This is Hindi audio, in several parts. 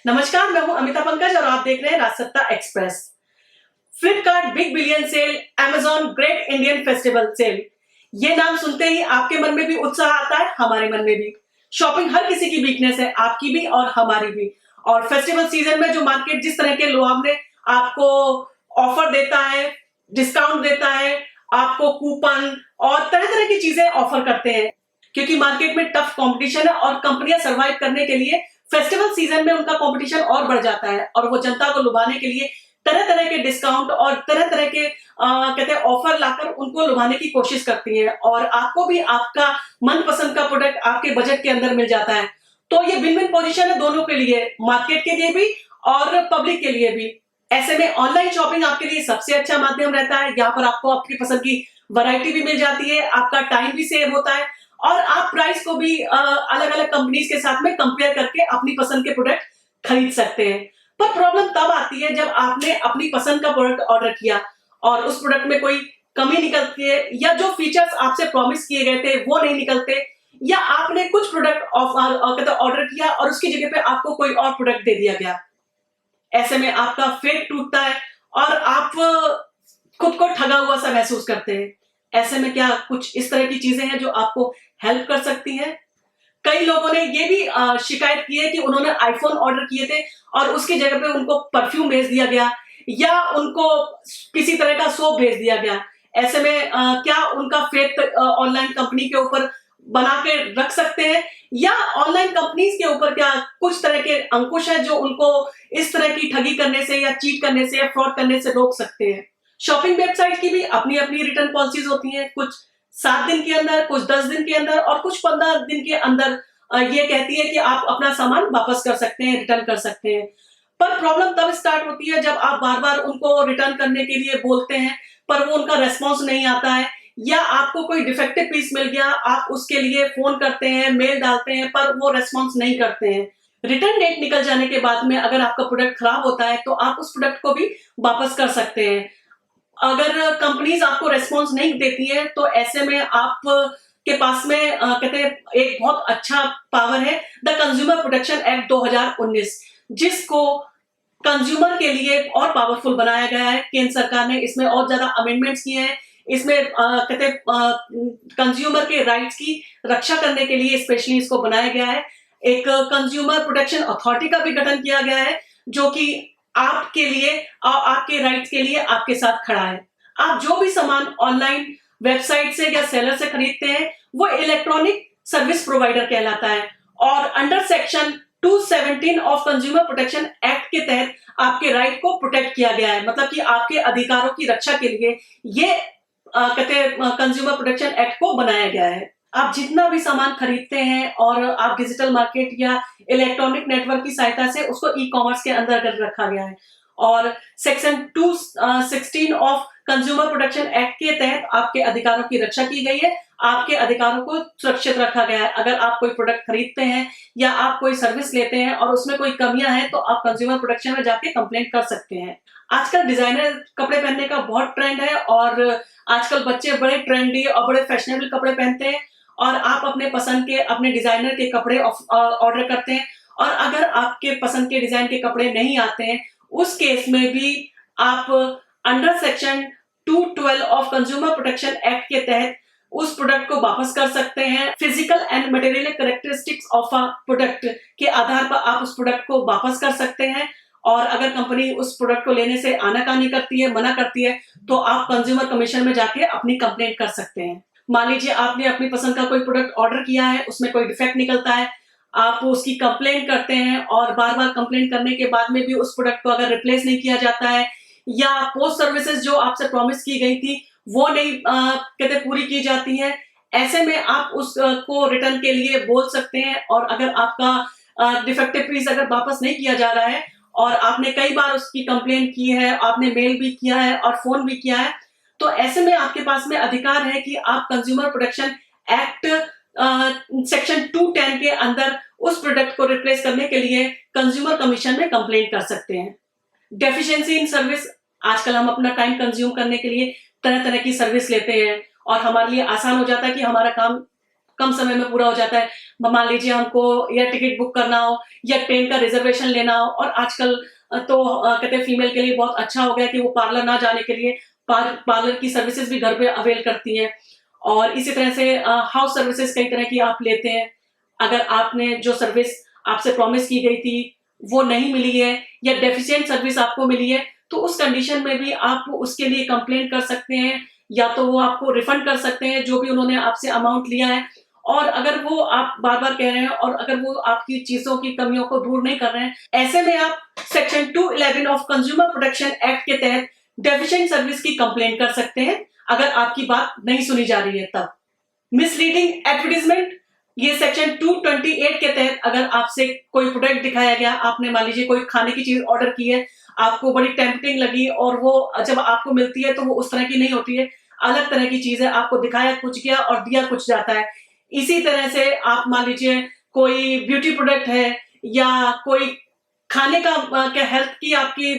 नमस्कार, मैं हूं अमिता पंकज और आप देख रहे हैं Rajsatta Express. Flipkart big billion sale, Amazon great Indian festival sale, ये नाम सुनते ही आपके मन में भी उत्साह आता है, हमारे मन में भी। शॉपिंग हर किसी की वीकनेस है, आपकी भी और हमारी भी। और फेस्टिवल सीजन में जो मार्केट जिस तरह के लुभावने आपको ऑफर देता है, डिस्काउंट देता है, आपको कूपन और तरह तरह की चीजें ऑफर करते हैं, क्योंकि मार्केट में टफ कंपटीशन है और कंपनियां सरवाइव करने के लिए फेस्टिवल सीजन में उनका कंपटीशन और बढ़ जाता है और वो जनता को लुभाने के लिए तरह तरह के डिस्काउंट और तरह तरह के कहते हैं ऑफर लाकर उनको लुभाने की कोशिश करती है और आपको भी आपका मनपसंद का प्रोडक्ट आपके बजट के अंदर मिल जाता है। तो ये विन विन पोजीशन है दोनों के लिए, मार्केट के लिए भी और पब्लिक के लिए भी। ऐसे में ऑनलाइन शॉपिंग आपके लिए सबसे अच्छा माध्यम रहता है। यहाँ पर आपको आपकी पसंद की वैरायटी भी मिल जाती है, आपका टाइम भी सेव होता है और आप प्राइस को भी अलग अलग कंपनीज के साथ में कंपेयर करके अपनी पसंद के प्रोडक्ट खरीद सकते हैं। पर प्रॉब्लम तब आती है जब आपने अपनी पसंद का प्रोडक्ट ऑर्डर किया और उस प्रोडक्ट में कोई कमी निकलती है या जो फीचर्स आपसे प्रॉमिस किए गए थे वो नहीं निकलते, या आपने कुछ प्रोडक्ट ऑर्डर किया और उसकी जगह पे आपको कोई और प्रोडक्ट दे दिया गया। ऐसे में आपका फेथ टूटता है और आप खुद को ठगा हुआ सा महसूस करते हैं। ऐसे में क्या कुछ इस तरह की चीजें हैं जो आपको हेल्प कर सकती हैं? कई लोगों ने ये भी शिकायत की है कि उन्होंने आईफोन ऑर्डर किए थे और उसकी जगह पे उनको परफ्यूम भेज दिया गया या उनको किसी तरह का सोप भेज दिया गया। ऐसे में क्या उनका फेथ ऑनलाइन कंपनी के ऊपर बना के रख सकते हैं, या ऑनलाइन कंपनीज के ऊपर क्या कुछ तरह के अंकुश है जो उनको इस तरह की ठगी करने से या चीट करने से या फ्रॉड करने से रोक सकते हैं? शॉपिंग वेबसाइट की भी अपनी अपनी रिटर्न पॉलिसीज होती हैं, कुछ 7 दिन के अंदर, कुछ 10 दिन के अंदर और कुछ 15 दिन के अंदर ये कहती है कि आप अपना सामान वापस कर सकते हैं, रिटर्न कर सकते हैं। पर प्रॉब्लम तब स्टार्ट होती है जब आप बार-बार उनको रिटर्न करने के लिए बोलते हैं, पर वो उनका रिस्पॉन्स नहीं आता है, या आपको कोई डिफेक्टिव पीस मिल गया, आप उसके लिए फोन करते हैं, मेल डालते हैं, पर वो रिस्पॉन्स नहीं करते हैं। रिटर्न डेट निकल जाने के बाद में अगर आपका प्रोडक्ट खराब होता है तो आप उस प्रोडक्ट को भी वापस कर सकते हैं। अगर कंपनीज आपको रेस्पॉन्स नहीं देती है तो ऐसे में आप के पास में कहते हैं एक बहुत अच्छा पावर है, द कंज्यूमर प्रोटेक्शन एक्ट 2019, जिसको कंज्यूमर के लिए और पावरफुल बनाया गया है। केंद्र सरकार ने इसमें और ज्यादा अमेंडमेंट्स किए हैं। इसमें कहते हैं कंज्यूमर के राइट्स की रक्षा करने के लिए स्पेशली इसको बनाया गया है। एक कंज्यूमर प्रोटेक्शन अथॉरिटी का भी गठन किया गया है जो कि आपके लिए और आपके राइट्स के लिए आपके साथ खड़ा है। आप जो भी सामान ऑनलाइन वेबसाइट से या सेलर से खरीदते हैं वो इलेक्ट्रॉनिक सर्विस प्रोवाइडर कहलाता है और under section 217 of consumer protection act के तहत आपके राइट को प्रोटेक्ट किया गया है। मतलब कि आपके अधिकारों की रक्षा के लिए ये कहते हैं कंज्यूमर प्रोटेक्शन एक्ट को बनाया गया है। आप जितना भी सामान खरीदते हैं और आप डिजिटल मार्केट या इलेक्ट्रॉनिक नेटवर्क की सहायता से उसको ई कॉमर्स के अंदर कर रखा गया है और section 216 of consumer protection act के तहत आपके अधिकारों की रक्षा की गई है, आपके अधिकारों को सुरक्षित रखा गया है। अगर आप कोई प्रोडक्ट खरीदते हैं या आप कोई सर्विस लेते हैं और उसमें कोई कमियां हैं तो आप कंज्यूमर प्रोटेक्शन में जाके कंप्लेंट कर सकते हैं। आजकल डिजाइनर कपड़े पहनने का बहुत ट्रेंड है और आजकल बच्चे बड़े ट्रेंडी और बड़े फैशनेबल कपड़े पहनते हैं और आप अपने पसंद के अपने डिजाइनर के कपड़े ऑर्डर करते हैं और अगर आपके पसंद के डिजाइन के कपड़े नहीं आते हैं उस केस में भी आप under section 212 of consumer protection act के तहत उस प्रोडक्ट को वापस कर सकते हैं। Physical and material characteristics of a product के आधार पर आप उस प्रोडक्ट को वापस कर सकते हैं और अगर कंपनी उस प्रोडक्ट को लेने से आनाकानी करती है, मना करती है, तो आप कंज्यूमर कमीशन में जाके अपनी कंप्लेंट कर सकते हैं। मान लीजिए आपने अपनी पसंद का कोई प्रोडक्ट ऑर्डर किया है, उसमें कोई डिफेक्ट निकलता है, आप उसकी कंप्लेंट करते हैं और बार बार कंप्लेंट करने के बाद में भी उस प्रोडक्ट को अगर रिप्लेस नहीं किया जाता है या पोस्ट सर्विसेज जो आपसे प्रॉमिस की गई थी वो नहीं कहते पूरी की जाती है, ऐसे में आप उसको रिटर्न के लिए बोल सकते हैं और अगर आपका डिफेक्टिव पीस अगर वापस नहीं किया जा रहा है और आपने कई बार उसकी कंप्लेंट की है, आपने मेल भी किया है और फोन भी किया है, तो ऐसे में आपके पास में अधिकार है कि आप कंज्यूमर प्रोटेक्शन एक्ट सेक्शन 210 के अंदर उस प्रोडक्ट को रिप्लेस करने के लिए कंज्यूमर कमीशन में कंप्लेंट कर सकते हैं। डेफिशिएंसी इन सर्विस, आजकल हम अपना टाइम कंज्यूम करने के लिए तरह तरह की सर्विस लेते हैं और हमारे लिए आसान हो जाता है कि हमारा काम कम समय में पूरा हो जाता है, मान लीजिए हमको एयर टिकट बुक करना हो या ट्रेन का रिजर्वेशन लेना हो, और आजकल तो कहते हैं फीमेल के लिए बहुत अच्छा हो गया कि वो पार्लर ना जाने के लिए पार्लर की सर्विसेज भी घर पे अवेल करती हैं। और इसी तरह से हाउस सर्विसेज कई तरह की आप लेते हैं। अगर आपने जो सर्विस आपसे प्रॉमिस की गई थी वो नहीं मिली है या डेफिशिएंट सर्विस आपको मिली है, तो उस कंडीशन में भी आप उसके लिए कंप्लेंट कर सकते हैं, या तो वो आपको रिफंड कर सकते हैं जो भी उन्होंने आपसे अमाउंट लिया है। और अगर वो आप बार-बार कह रहे हैं और अगर वो आपकी चीज़ों की कमियों को दूर नहीं कर रहे हैं, ऐसे में आप section 211 of consumer protection act के तहत डेफिशिएंट सर्विस की कंप्लेंट कर सकते हैं, अगर आपकी बात नहीं सुनी जा रही है तब। मिसलीडिंग एडवर्टाइजमेंट, ये सेक्शन 228 के तहत अगर आपसे कोई प्रोडक्ट दिखाया गया, आपने मान लीजिए कोई खाने की चीज ऑर्डर की है, आपको बड़ी टेम्पटिंग लगी और वो जब आपको मिलती है तो वो उस तरह की नहीं होती है, अलग तरह की चीज है, आपको दिखाया कुछ गया और दिया कुछ जाता है। इसी तरह से आप मान लीजिए कोई ब्यूटी प्रोडक्ट है या कोई खाने का क्या हेल्थ की आपकी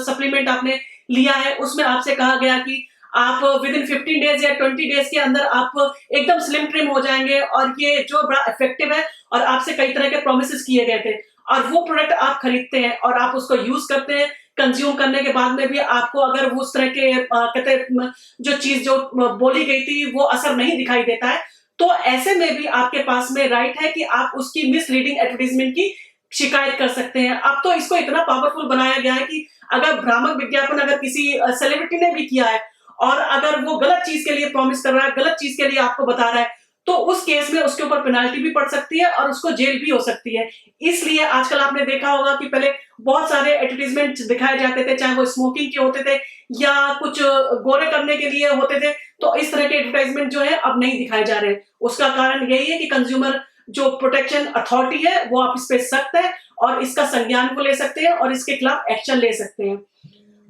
सप्लीमेंट आपने लिया है, उसमें आपसे कहा गया कि आप विद इन 15 डेज या 20 डेज के अंदर आप एकदम स्लिम ट्रिम हो जाएंगे और ये जो बड़ा इफेक्टिव है, और आपसे कई तरह के प्रोमिस किए गए थे, और वो प्रोडक्ट आप खरीदते हैं और आप उसको यूज करते हैं। कंज्यूम करने के बाद में भी आपको अगर वो उस तरह के कहते हैं जो चीज जो बोली गई थी वो असर नहीं दिखाई देता है, तो ऐसे में भी आपके पास में राइट है कि आप उसकी मिसलीडिंग एडवर्टाइजमेंट की शिकायत कर सकते हैं। अब तो इसको इतना पावरफुल बनाया गया है कि अगर भ्रामक विज्ञापन अगर किसी सेलिब्रिटी ने भी किया है और अगर वो गलत चीज के लिए प्रॉमिस कर रहा है, गलत चीज के लिए आपको बता रहा है, तो उस केस में उसके ऊपर पेनाल्टी भी पड़ सकती है और उसको जेल भी हो सकती है। इसलिए आजकल आपने देखा होगा कि पहले बहुत सारे एडवर्टाइजमेंट दिखाए जाते थे, चाहे वो स्मोकिंग के होते थे या कुछ गोरे करने के लिए होते थे, तो इस तरह के एडवर्टाइजमेंट जो है अब नहीं दिखाए जा रहे। उसका कारण यही है कि कंज्यूमर जो प्रोटेक्शन अथॉरिटी है वो आप इस पे सख्त है और इसका संज्ञान को ले सकते हैं और इसके खिलाफ एक्शन ले सकते हैं।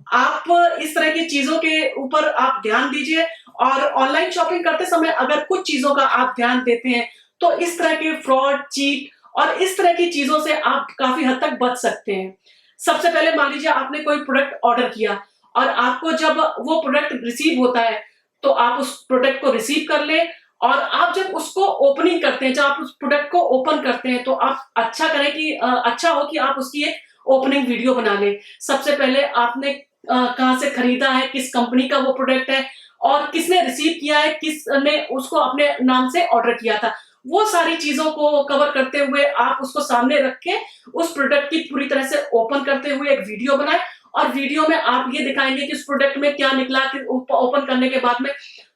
आप इस तरह की चीजों के ऊपर आप ध्यान दीजिए, और ऑनलाइन शॉपिंग करते समय अगर कुछ चीजों का आप ध्यान देते हैं तो इस तरह के फ्रॉड, चीट और इस तरह की चीजों से आप काफी हद तक बच सकते हैं। सबसे पहले मान लीजिए आपने कोई प्रोडक्ट ऑर्डर किया और आपको जब वो प्रोडक्ट रिसीव होता है तो आप उस प्रोडक्ट को रिसीव कर लें, और आप जब उसको ओपनिंग करते हैं, जब आप उस प्रोडक्ट को ओपन करते हैं तो आप अच्छा करें कि अच्छा हो कि आप उसकी एक ओपनिंग वीडियो बना लें। सबसे पहले आपने कहाँ से खरीदा है, किस कंपनी का वो प्रोडक्ट है और किसने रिसीव किया है, किसने उसको अपने नाम से ऑर्डर किया था, वो सारी चीजों को कवर करते हुए आप उसको सामने रख के उस प्रोडक्ट की पूरी तरह से ओपन करते हुए एक वीडियो बनाएं, और वीडियो में आप ये दिखाएंगे कि उस प्रोडक्ट में क्या निकला कि ओपन करने के बाद में,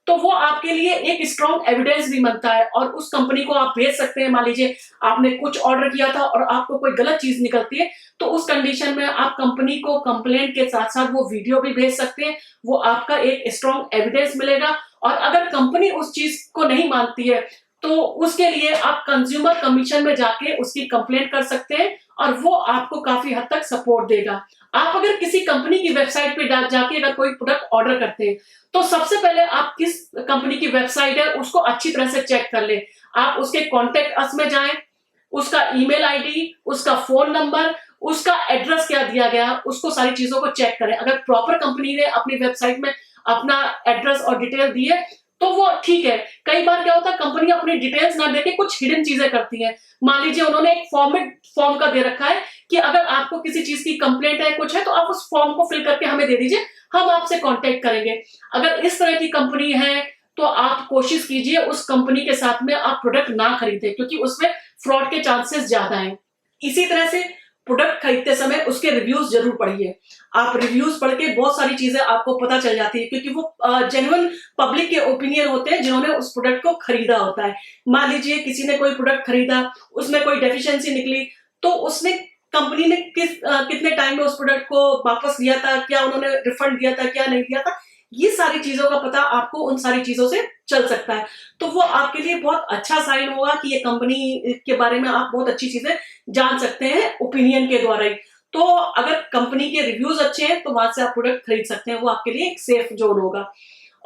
तो वो आपके लिए एक स्ट्रॉन्ग एविडेंस भी बनता है और उस कंपनी को आप भेज सकते हैं। मान लीजिए आपने कुछ ऑर्डर किया था और आपको कोई गलत चीज निकलती है, तो उस कंडीशन में आप कंपनी को कंप्लेंट के साथ साथ वो वीडियो भी भेज सकते हैं, वो आपका एक स्ट्रॉन्ग एविडेंस मिलेगा। और अगर कंपनी उस चीज को नहीं मानती है तो उसके लिए आप कंज्यूमर कमीशन में जाके उसकी कंप्लेंट कर सकते हैं और वो आपको काफी हद तक सपोर्ट देगा। आप अगर किसी कंपनी की वेबसाइट पे जाके अगर कोई प्रोडक्ट ऑर्डर करते हैं तो सबसे पहले आप किस कंपनी की वेबसाइट है उसको अच्छी तरह से चेक कर लें। आप उसके कॉन्टेक्ट अस में जाएं, उसका ईमेल आईडी, उसका फोन नंबर, उसका एड्रेस क्या दिया गया, उसको सारी चीजों को चेक करें। अगर प्रॉपर कंपनी ने अपनी वेबसाइट में अपना एड्रेस और डिटेल दी है तो वो ठीक है। कई बार क्या होता है, कंपनी अपनी डिटेल्स ना देके कुछ हिडन चीजें करती हैं। मान लीजिए उन्होंने एक फॉर्म का दे रखा है कि अगर आपको किसी चीज की कंप्लेंट है, कुछ है, तो आप उस फॉर्म को फिल करके हमें दे दीजिए, हम आपसे कांटेक्ट करेंगे। अगर इस तरह की कंपनी है तो आप कोशिश कीजिए उस कंपनी के साथ में आप प्रोडक्ट ना खरीदें, क्योंकि उसमें फ्रॉड के चांसेस ज्यादा हैं। इसी तरह से प्रोडक्ट खरीदते समय उसके रिव्यूज जरूर पढ़िए। आप रिव्यूज पढ़ के बहुत सारी चीजें आपको पता चल जाती है, क्योंकि वो जेन्युइन पब्लिक के ओपिनियन होते हैं जिन्होंने उस प्रोडक्ट को खरीदा होता है। मान लीजिए किसी ने कोई प्रोडक्ट खरीदा, उसमें कोई डेफिशिएंसी निकली, तो उसने कंपनी ने कितने टाइम में उस प्रोडक्ट को वापस लिया था, क्या उन्होंने रिफंड दिया था, क्या नहीं दिया था, ये सारी चीजों का पता आपको उन सारी चीजों से चल सकता है। तो वो आपके लिए बहुत अच्छा साइन होगा कि ये कंपनी के बारे में आप बहुत अच्छी चीजें जान सकते हैं ओपिनियन के द्वारा ही। तो अगर कंपनी के रिव्यूज अच्छे हैं तो वहां से आप प्रोडक्ट खरीद सकते हैं, वो आपके लिए एक सेफ जोन होगा।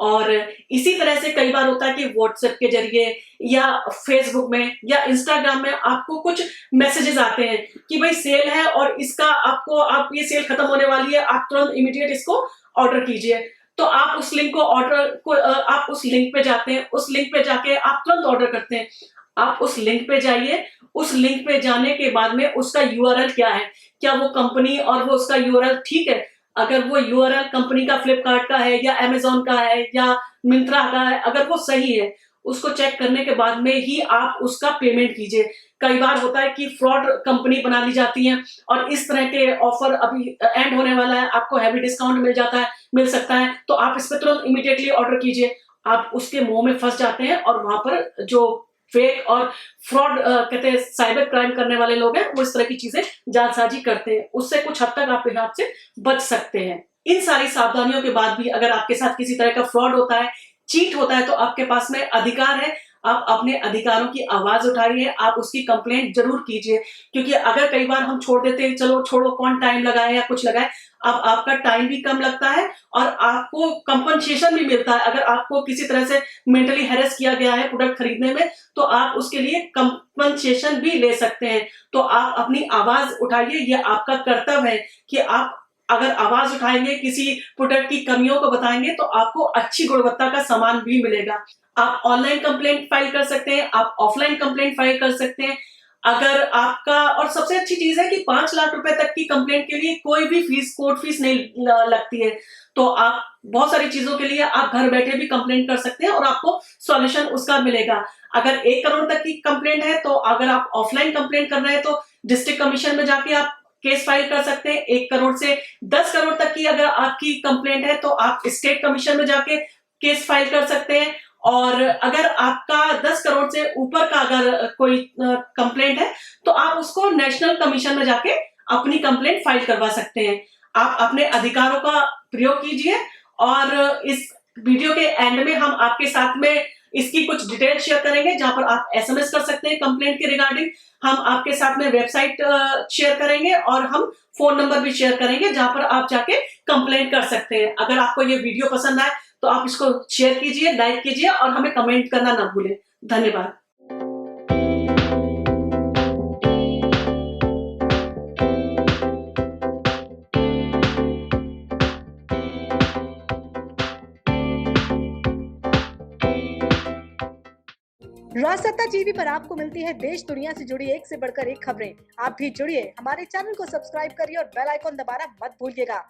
और इसी तरह से कई बार होता है कि व्हाट्सएप के जरिए या फेसबुक में या इंस्टाग्राम में आपको कुछ मैसेजेस आते हैं कि भाई सेल है और इसका आपको, आप ये सेल खत्म होने वाली है, आप तुरंत इमीडिएट इसको ऑर्डर कीजिए। तो आप उस लिंक को आप उस लिंक पे जाते हैं, उस लिंक पे जाके आप तुरंत ऑर्डर करते हैं। आप उस लिंक पे जाइए, उस लिंक पे जाने के बाद में उसका यूआरएल क्या है, क्या वो कंपनी और वो उसका यूआरएल ठीक है? अगर वो यूआरएल कंपनी का फ्लिपकार्ट का है या अमेज़न का है या मिंत्रा का है, अगर वो सही है, उसको चेक करने के बाद में ही आप उसका पेमेंट कीजिए। कई बार होता है कि फ्रॉड कंपनी बना ली जाती है और इस तरह के ऑफर अभी एंड होने वाला है, आपको हेवी डिस्काउंट मिल सकता है, तो आप इस पे तुरंत इमीडिएटली ऑर्डर कीजिए। आप उसके मोह में फँस जाते हैं और वहाँ पर जो फेक और फ्रॉड कहते हैं साइबर क्राइम करने वाले लोग हैं, वो इस तरह की चीज़ें जालसाज़ी करते हैं। उससे कुछ हद तक आप इस बात से बच सकते हैं। इन सारी सावधानियों के बाद भी अगर आपके साथ किसी तरह का फ्रॉड होता है, चीट होता है, तो आपके पास में अधिकार है, आप अपने अधिकारों की आवाज़ उठाइए, आप उसकी कंप्लेंट ज़रूर कीजिए। क्योंकि अगर कई बार हम छोड़ देते हैं, चलो छोड़ो कौन टाइम लगाए या कुछ लगाए, अब आपका टाइम भी कम लगता है और आपको कंपनसेशन भी मिलता है। अगर आपको किसी तरह से मेंटली हैरेस किया गया है प्रोडक्ट खरीदने में, तो आप उसके लिए कंपनसेशन भी ले सकते हैं। तो आप अपनी आवाज़ उठाइए, ये आपका कर्तव्य है कि आप अगर आवाज़ उठाएँगे, किसी प्रोडक्ट की कमियों को बताएँगे, तो आपको अच्छी गुणवत्ता का सामान भी मिलेगा। आप ऑनलाइन कंप्लेंट फाइल कर सकते हैं, आप ऑफलाइन कंप्लेंट फाइल कर सकते हैं। अगर आपका और सबसे अच्छी चीज़ है कि 5 लाख रुपए तक की कंप्लेंट के लिए कोई भी फीस, कोर्ट फीस नहीं लगती है। तो आप बहुत सारी चीज़ों के लिए आप घर बैठे भी कंप्लेंट कर सकते हैं और आपको सॉल्यूशन उसका मिलेगा। अगर 1 करोड़ तक की कंप्लेंट है, तो अगर आप ऑफलाइन कंप्लेंट कर रहे हैं, तो डिस्ट्रिक्ट कमिश्नर में जाके आप केस फाइल कर सकते हैं। 1 करोड़ से 10 करोड़ तक की अगर आपकी कंप्लेंट है, तो आप स्टेट कमिश्नर में जाके केस फाइल कर सकते हैं। और अगर आपका 10 करोड़ से ऊपर का अगर कोई कंप्लेंट है, तो आप उसको नेशनल कमीशन में जाके अपनी कंप्लेंट फाइल करवा सकते हैं। आप अपने अधिकारों का प्रयोग कीजिए और इस वीडियो के एंड में हम आपके साथ में इसकी कुछ डिटेल शेयर करेंगे, जहां पर आप एसएमएस कर सकते हैं कंप्लेंट के रिगार्डिंग। हम आपके साथ में वेबसाइट शेयर करेंगे और हम फ़ोन नंबर भी शेयर करेंगे, जहां पर आप जाके कंप्लेंट कर सकते हैं। अगर आपको ये वीडियो पसंद आए, तो आप इसको शेयर कीजिए, लाइक कीजिए और हमें कमेंट करना ना भूलें। धन्यवाद। रासत्ता टीवी पर आपको मिलती है देश दुनिया से जुड़ी एक से बढ़कर एक खबरें। आप भी जुड़िए, हमारे चैनल को सब्सक्राइब करिए और बेल आइकॉन दबाना मत भूलिएगा